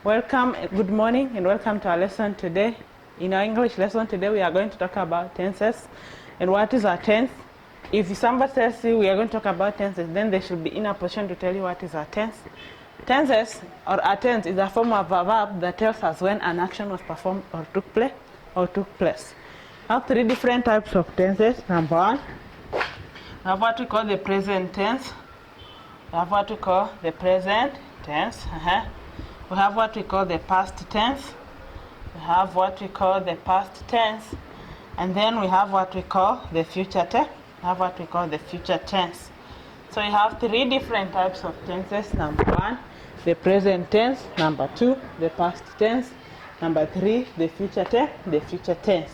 Welcome, good morning, and welcome to our lesson today. In our English lesson today, we are going to talk about tenses and what is a tense. If somebody tells you we are going to talk about tenses, then they should be in a position to tell you what is a tense. Tenses, or a tense, is a form of a verb that tells us when an action was performed or took place. We have three different types of tenses. Number one, we have what we call the present tense. We have what we call the present tense. We have what we call the past tense. We have what we call the past tense. And then we have what we call the future tense. We have what we call the future tense. So we have three different types of tenses. Number one, the present tense. Number two, the past tense. Number three, the future tense.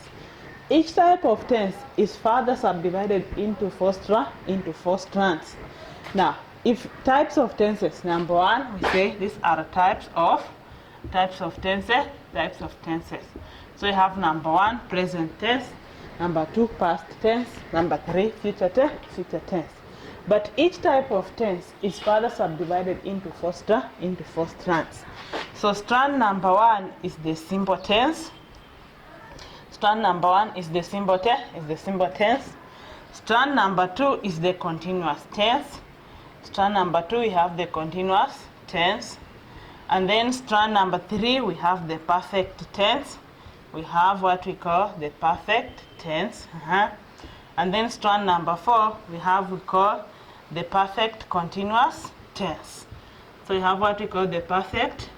Each type of tense is further subdivided into four strands. Now, if types of tenses, number one, we say these are types of tenses. So you have number one, present tense. Number two, past tense. Number three, future tense. But each type of tense is further subdivided into four strands. So strand number one is the simple tense. Strand number one is the simple tense. Strand number two is the continuous tense. Strand number two, we have the continuous tense. And then strand number three, we have the perfect tense. We have what we call the perfect tense. And then strand number four, we call the perfect continuous tense. So we have what we call the perfect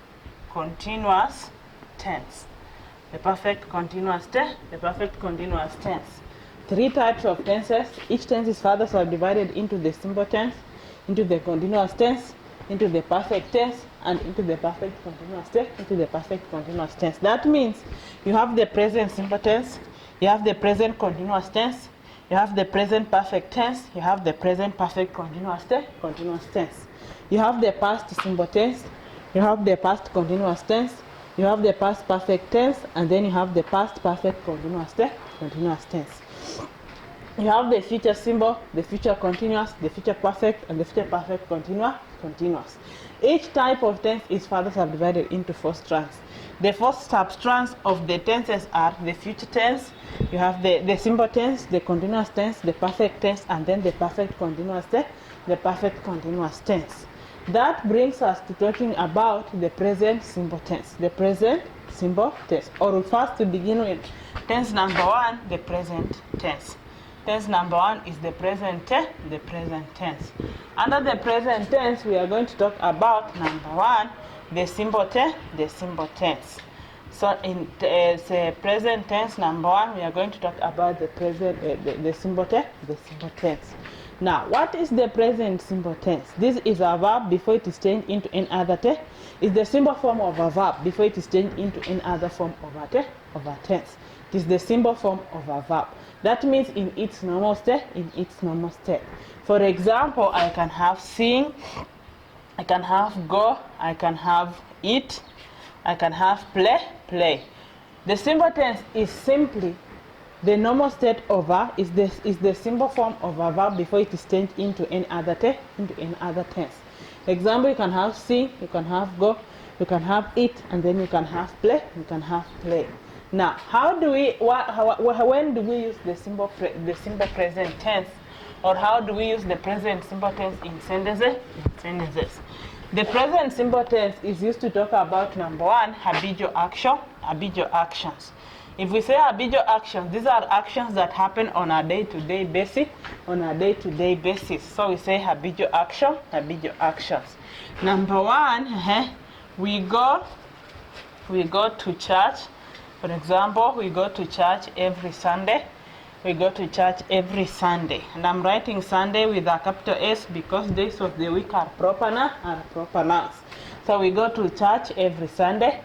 continuous tense. The perfect continuous tense. Three types of tenses. Each tense is further subdivided into the simple tense, into the continuous tense, into the perfect tense, and into the perfect continuous tense. That means you have the present simple tense, you have the present continuous tense, you have the present perfect tense, you have the present perfect continuous tense. You have the past simple tense, you have the past continuous tense, you have the past perfect tense, and then you have the past perfect continuous tense. You have the future simple, the future continuous, the future perfect, and the future perfect continuous. Each type of tense is further subdivided into four strands. The four sub-strands of the tenses are the future tense, you have the simple tense, the continuous tense, the perfect tense, and then the perfect continuous tense. That brings us to talking about the present simple tense. The present simple tense. Or first to begin with, tense number one, the present tense. Tense number one is the present tense. Under the present tense, we are going to talk about number one, the simple tense. So in the present tense number one, we are going to talk about the simple tense. Now, what is the present simple tense? This is a verb before it is changed into any other tense. It's the simple form of a verb before it is changed into any other form of a tense. It is the simple form of a verb. That means in its normal state. For example, I can have sing, I can have go, I can have eat, I can have play. The simple tense is simply the normal state of a is the simple form of a verb before it is changed into any other tense. Example, you can have sing, you can have go, you can have eat, and then you can have play. Now, when do we use the simple present tense, or how do we use the present simple tense in sentences? The present simple tense is used to talk about number one, habitual actions. If we say habitual actions, these are actions that happen on a day-to-day basis. So we say habitual actions. Number one, we go to church. For example, we go to church every Sunday. And I'm writing Sunday with a capital S because days of the week are proper nouns. So we go to church every Sunday.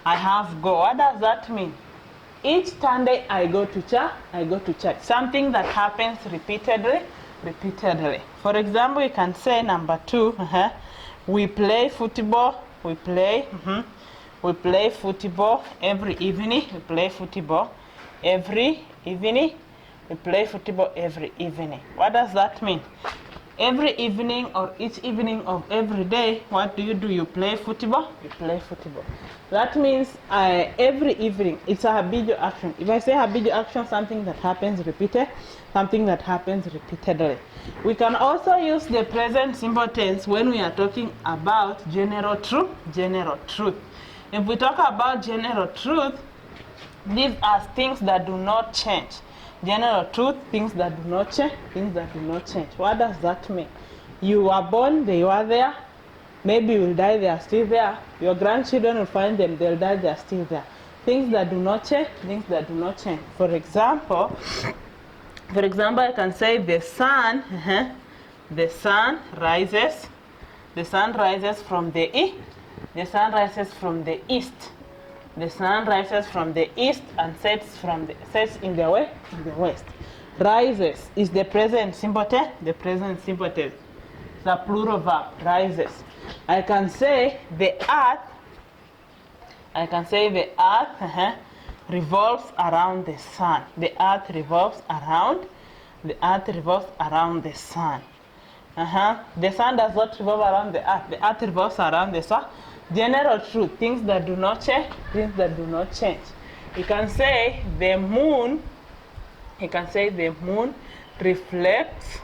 I have go. What does that mean? Each Sunday I go to church. Something that happens repeatedly. For example, you can say number two, we play football. We play football every evening. What does that mean? Every evening or each evening of every day, what do? You play football. You play football. That means every evening, it's a habitual action. If I say habitual action, something that happens repeated, something that happens repeatedly. We can also use the present simple tense when we are talking about general truth. General truth. If we talk about general truth, these are things that do not change. General truth, things that do not change, things that do not change. What does that mean? You were born, they were there. Maybe you will die, they are still there. Your grandchildren will find them, they'll die, they are still there. Things that do not change, things that do not change. For example, I can say the sun, the sun rises. The sun rises from the east. The sun rises from the east. The sun rises from the east and sets in the west. Rises is the present simple tense. The present simple tense. It's a plural verb. Rises. I can say the earth. Revolves around the sun. The earth revolves around. The earth revolves around the sun. The sun does not revolve around the earth. The earth revolves around the sun. General truth, things that do not change, things that do not change. You can say the moon. You can say the moon reflects.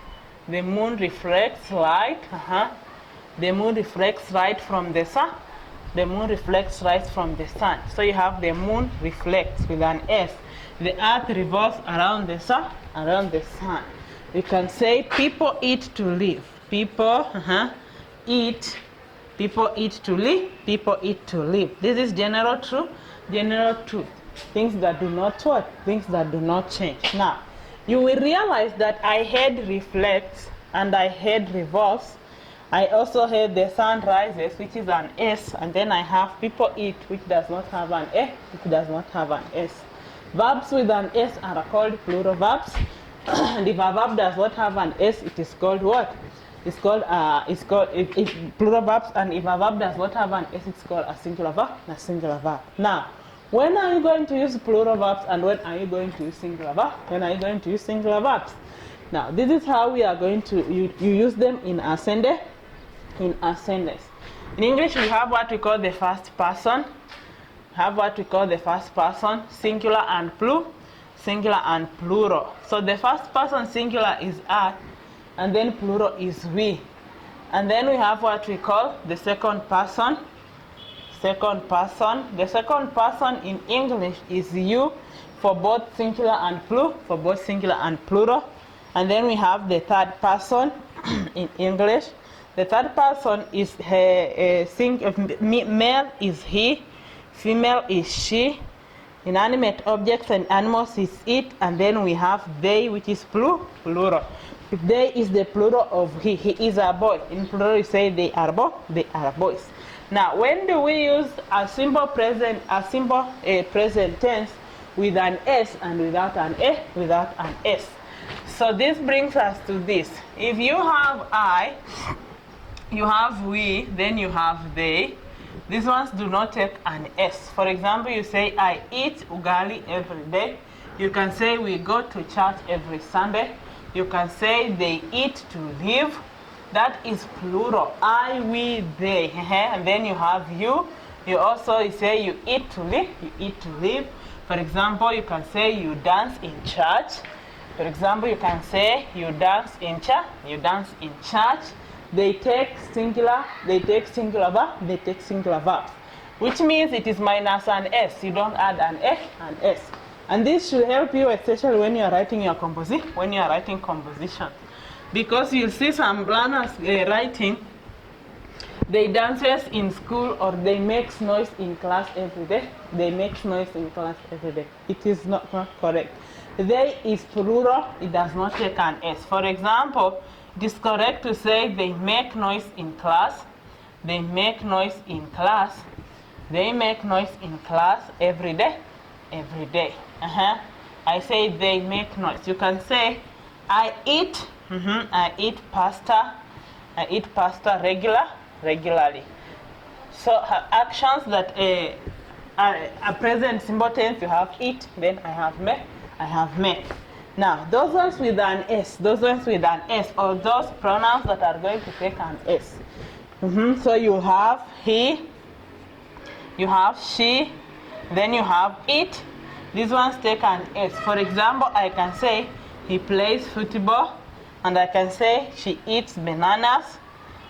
The moon reflects light. The moon reflects light from the sun. The moon reflects light from the sun. So you have the moon reflects with an S. The earth revolves around the sun. Around the sun. You can say people eat to live. People eat. People eat to live. People eat to live. This is general truth. General truth. Things that do not what? Things that do not change. Now, you will realize that I had reflects and I had revolves. I also had the sun rises, which is an S, and then I have people eat, which does not have an A, which does not have an S. Verbs with an S are called plural verbs. And if a verb does not have an S, it is called what? It's called plural verbs, and if a verb does not have an S, it's called a singular verb. A singular verb. Now, when are you going to use plural verbs, and when are you going to use singular verbs? When are you going to use singular verbs? Now, this is how we are going to you use them in ascendant. In ascendance. In English, we have what we call the first person. Singular and plural. Singular and plural. So the first person singular is I, and then plural is we. And then we have what we call the second person. Second person. The second person in English is you for both singular and plural. For both singular and plural. And then we have the third person in English. The third person is male is he, female is she, inanimate objects and animals is it, and then we have they, which is plural. If they is the plural of he is a boy. In plural you say they are boys. Now, when do we use a simple present tense with an S and without an A, without an S? So this brings us to this. If you have I, you have we, then you have they. These ones do not take an S. For example, you say, I eat ugali every day. You can say, we go to church every Sunday. You can say, they eat to live. That is plural. I, we, they. And then you have you. You also say, you eat to live. You eat to live. For example, you can say, you dance in church. For example, you can say, you dance in church. You dance in church. They take singular verbs, which means it is minus an S. You don't add an A, an S. And this should help you, especially when you are writing your composition. Because you'll see some learners writing, they dances in school or they make noise in class every day. They make noise in class every day. It is not correct. They is plural, it does not take an S. For example, it is correct to say they make noise in class. They make noise in class. They make noise in class every day. Every day. I say they make noise. You can say I eat. I eat pasta. I eat pasta regularly. So actions that are present simple tense. You have eat. Then I have make. Now, those ones with an S, or those pronouns that are going to take an S. So you have he, you have she, then you have it. These ones take an S. For example, I can say he plays football, and I can say she eats bananas,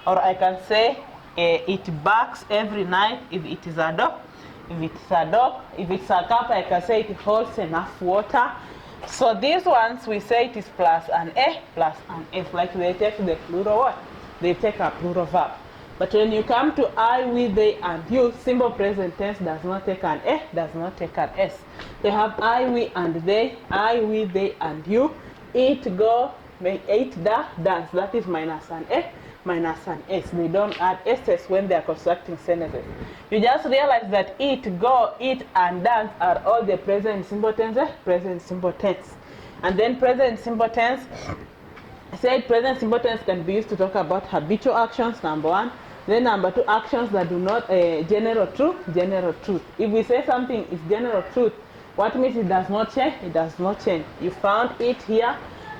or I can say it barks every night if it is a dog. If it's a dog, if it's a cup, I can say it holds enough water. So these ones, we say it is plus an A, plus an S, like they take the plural what? They take a plural verb. But when you come to I, we, they, and you, simple present tense does not take an A, does not take an S. They have I, we, and they, I, we, they, and you. Eat, go, eat, the, dance. That is minus an A, minus an S. They don't add S's when they are constructing sentences. You just realize that eat, go, eat, and dance are all the present simple tenses, present simple tense. And then present simple tense, I said present simple tense can be used to talk about habitual actions, number one. Then number two, actions that do not, general truth, general truth. If we say something is general truth, what means it does not change? It does not change. You found it here,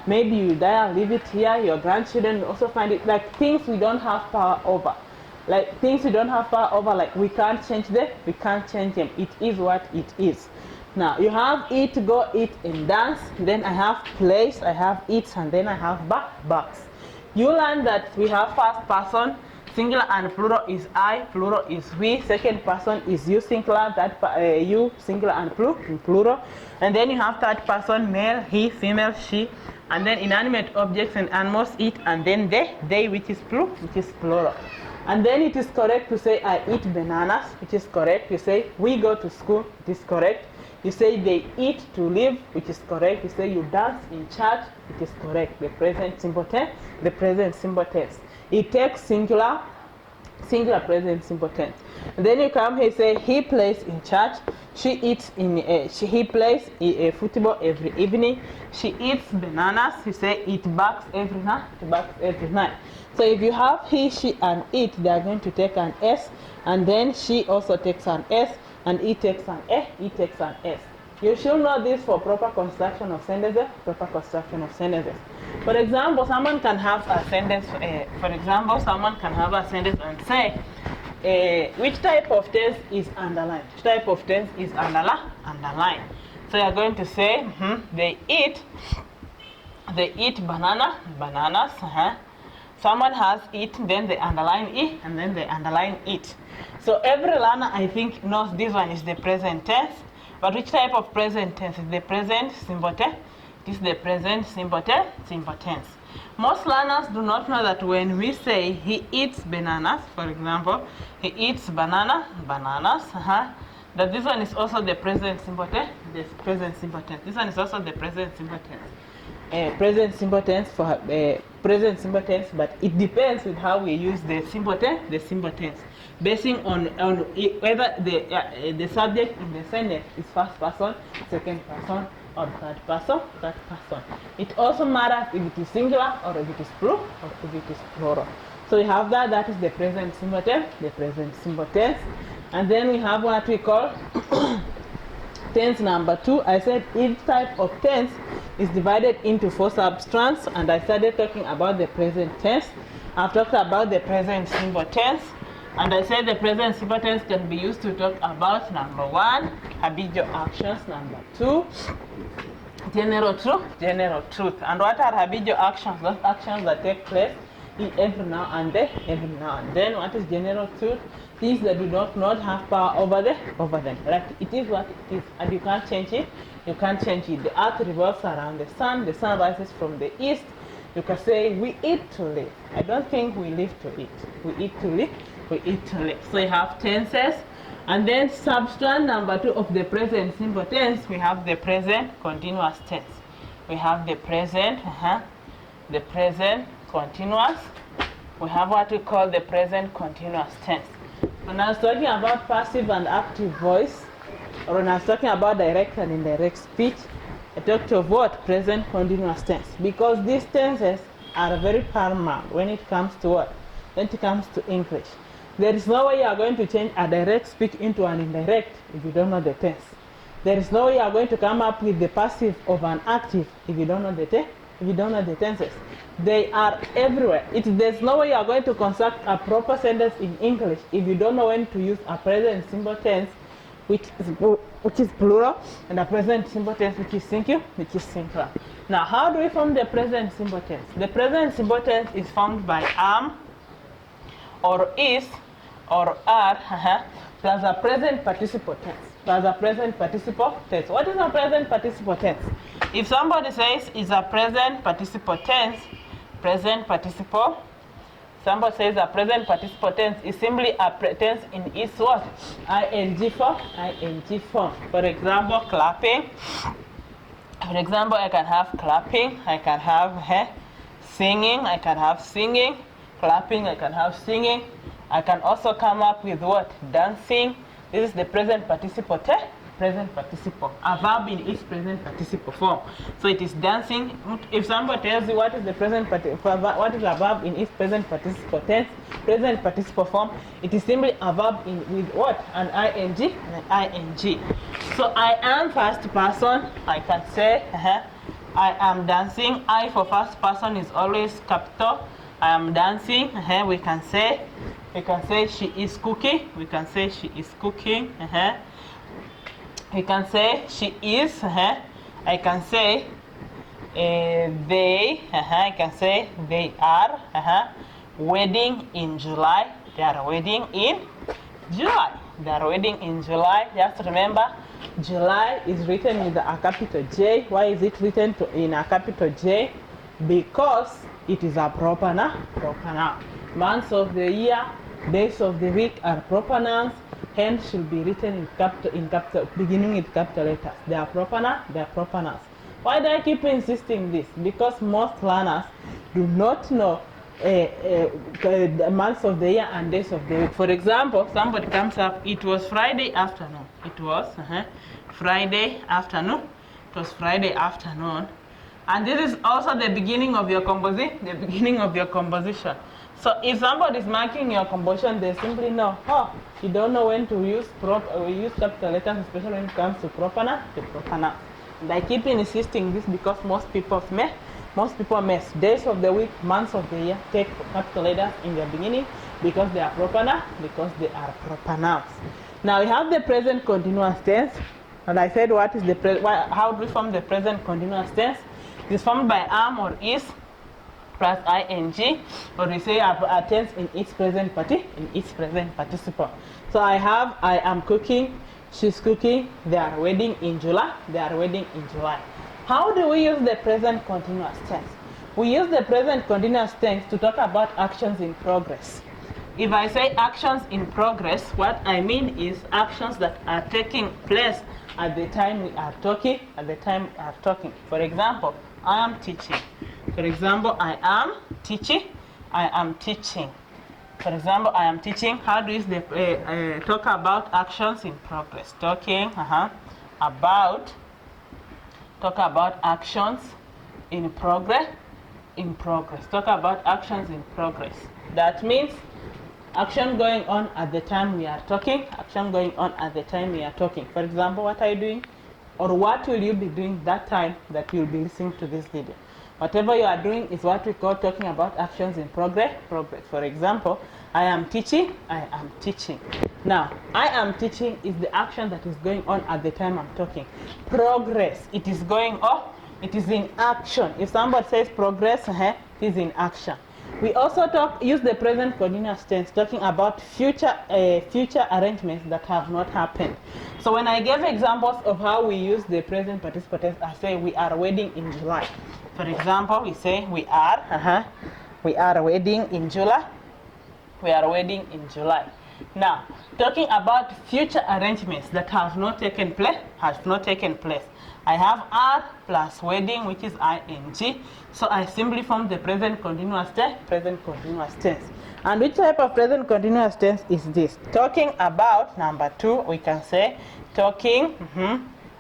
maybe you die and leave it here, your grandchildren also find it, like things we don't have power over. Like things we don't have power over, like we can't change them, we can't change them. It is what it is. Now you have eat, go, eat, and dance. Then I have place, I have eats, and then I have box. You learn that we have first person, singular and plural is I, plural is we. Second person is you, singular, you, singular and plural. And then you have third person, male, he, female, she. And then inanimate objects and animals, it, and then they, which is plural. And then it is correct to say I eat bananas, which is correct. You say we go to school, it is correct. You say they eat to live, which is correct. You say you dance in church, it is correct. The present simple tense, the present simple tense. It takes singular present simple tense. And then you come here, say he plays in church, she eats in he plays football every evening, she eats bananas, you say it barks every night. So if you have he, she, and it, they are going to take an S, and then she also takes an S, and it takes an A, it takes an S. You should know this for proper construction of sentences, For example, someone can have a sentence, and say, which type of tense is underlined? Which type of tense is underlined? So you are going to say, they eat bananas. Someone has it, then they underline it, and then they underline it. So every learner, I think, knows this one is the present tense. But which type of present tense is the present simple tense? It is the present simple tense. Most learners do not know that when we say he eats bananas, for example, he eats bananas, that this one is also the present simple tense. This one is also the present simple tense. Present simple tense, but it depends with how we use the simple tense, basing on whether the subject in the sentence is first person, second person, or third person. It also matters if it is singular or if it is plural. So we have that is the present simple tense, and then we have what we call tense number 2. I said each type of tense is divided into 4 substrands, and I started talking about the present tense. I've talked about the present simple tense, and I said the present simple tense can be used to talk about number 1, habitual actions, number 2, general truth. And what are habitual actions? Those actions that take place every now and then. What is general truth? Things that do not have power over them. Like it is what it is, and you can't change it. The earth revolves around the sun rises from the east. You can say we eat to live. I don't think we live to eat. We eat to live. So you have tenses, and then substrand number 2 of the present simple tense, we have the present continuous tense. We have the present continuous. We have what we call the present continuous tense. When I was talking about passive and active voice, or when I was talking about direct and indirect speech, I talked of what? Present continuous tense. Because these tenses are very paramount when it comes to what? When it comes to English. There is no way you are going to change a direct speech into an indirect if you don't know the tense. There is no way you are going to come up with the passive of an active if you don't know the tenses. They are everywhere. There's no way you are going to construct a proper sentence in English if you don't know when to use a present simple tense, which is plural, and a present simple tense, which is singular. Now, how do we form the present simple tense? The present simple tense is formed by am, or is, or are, plus a present participle tense. Plus a present participle tense. What is a present participle tense? If somebody says it's a present participle tense, somebody says a present participle tense is simply a tense in its what? ing form. For example, clapping. For example, I can have clapping, I can have singing, I can have singing, clapping, I can have singing. I can also come up with what? Dancing. This is the present participle tense. Present participle, a verb in its present participle form. So it is dancing. If somebody tells you what is the what is a verb in its present participle tense, present participle form, it is simply a verb with what? An ing and an ing. So I am first person. I can say I am dancing. I for first person is always capital. I am dancing. We can say she is cooking. We can say she is cooking. We can say she is, I can say they, I can say they are wedding in July. They are wedding in July. They are wedding in July. Just remember, July is written with a capital J. Why is it written in a capital J? Because it is a proper noun. Months of the year, days of the week are proper nouns. Hence should be written in capital, beginning with capital letters. They are proper nouns. Why do I keep insisting this? Because most learners do not know the months of the year and days of the week. For example, somebody comes up, it was Friday afternoon. It was Friday afternoon. It was Friday afternoon. And this is also the beginning of your composition. So if somebody is marking your composition, they simply know, you don't know when to use capital letters, especially when it comes to proper noun. And I keep insisting this because most people miss days of the week, months of the year, take capital letters in their beginning because they are proper nouns. Now we have the present continuous tense, and I said how do we form the present continuous tense? It is formed by am or is plus ing, or we say a tense in its present participle. So I am cooking, she's cooking, they are wedding in July. How do we use the present continuous tense? We use the present continuous tense to talk about actions in progress. If I say actions in progress, what I mean is actions that are taking place at the time we are talking. For example, I am teaching. For example, I am teaching. For example, I am teaching. How do you talk about actions in progress? Talk about actions in progress. Talk about actions in progress. That means action going on at the time we are talking. For example, what are you doing? Or what will you be doing that time that you'll be listening to this video? Whatever you are doing is what we call talking about actions in progress. For example, I am teaching. Now, I am teaching is the action that is going on at the time I'm talking. Progress, it is going on, it is in action. If somebody says progress, it is in action. We also use the present continuous tense, talking about future arrangements that have not happened. So when I gave examples of how we use the present participle tense, I say we are wedding in July. For example, we say we are wedding in July. Now, talking about future arrangements that have not taken place. I have are plus wedding, which is ing. So I simply form the present continuous tense. And which type of present continuous tense is this? Talking about, number 2, we can say talking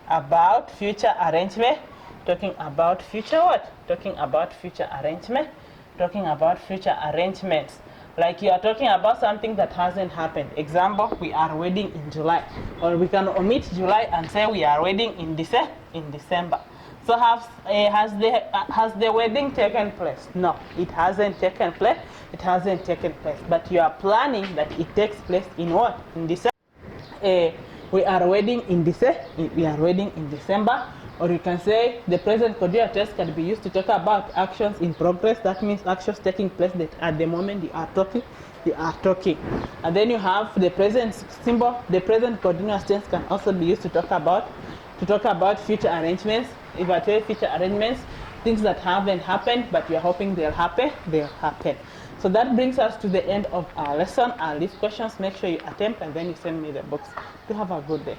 about future arrangement. Talking about future what? Talking about future arrangement. Talking about future arrangements. Like you are talking about something that hasn't happened. Example, we are wedding in July. Or we can omit July and say we are wedding in December. So has the wedding taken place? No, it hasn't taken place. It hasn't taken place. But you are planning that it takes place in what? In December. We are wedding in December. We are wedding in December. Or you can say the present continuous tense can be used to talk about actions in progress. That means actions taking place that at the moment you are talking. And then you have the present symbol. The present continuous tense can also be used to talk about future arrangements. If I tell future arrangements, things that haven't happened but you're hoping they'll happen. So that brings us to the end of our lesson. I'll leave questions. Make sure you attempt and then you send me the books. Do have a good day.